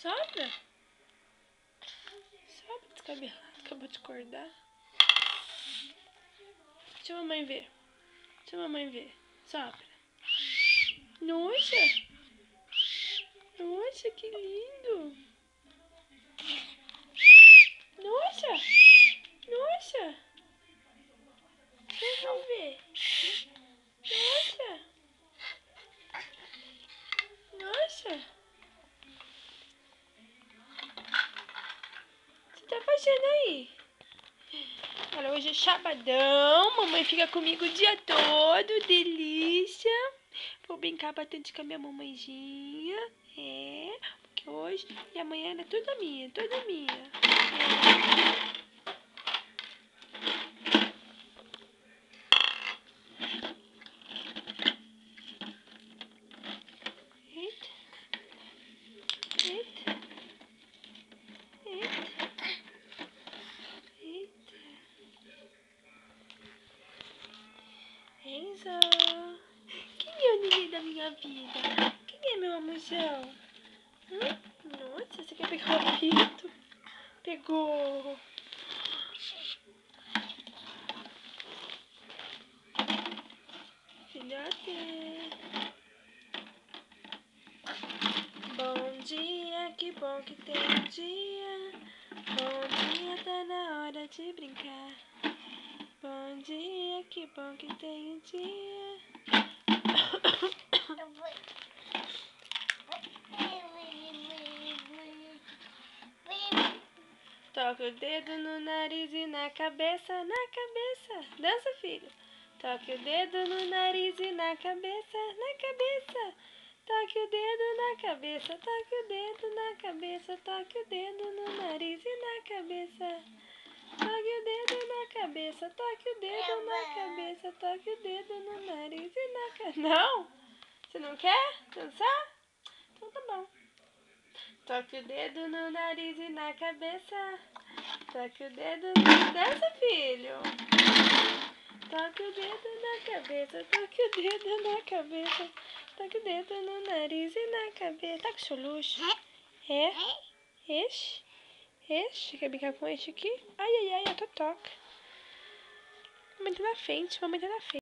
Sopra. Sopra, descabelado. Acabou de acordar. Deixa a mamãe ver. Deixa a mamãe ver. Sopra. Nossa. Nossa, que lindo. Nossa. Nossa. Deixa eu ver. Nossa. Nossa. O que você tá fazendo aí? Olha, hoje é sabadão. Mamãe fica comigo o dia todo. Delícia. Vou brincar bastante com a minha mamãezinha. É, porque hoje e amanhã ela é toda minha, toda minha. É. Eita. Eita. Eita. Eita. Enzo. Quem é o neném da minha vida? Quem é meu amorzão? Nossa, você quer pegar o apito? Pegou. Filhote. Bom dia, que bom que tem um dia. Bom dia, tá na hora de brincar. Bom dia, que bom que tem um dia. Toca o dedo no nariz e na cabeça, na cabeça. Dança, filho. Toque o dedo no nariz e na cabeça, na cabeça. Toque o dedo na cabeça, toque o dedo na cabeça, toque o dedo no nariz e na cabeça. Toque o dedo na cabeça, toque o dedo na cabeça, toque o dedo no nariz e na cabeça. Não? Você não quer dançar? Então tá bom. Toque o dedo no nariz e na cabeça. Toque o dedo no... Dança, filho. Toque o dedo na cabeça, toque o dedo na cabeça. Toque o dedo no nariz e na cabeça. Tá com seu luxo? É? Este? Este? Quer brincar com este aqui? Ai, ai, ai, a totoca. Mamãe tá na frente, mamãe tá na frente.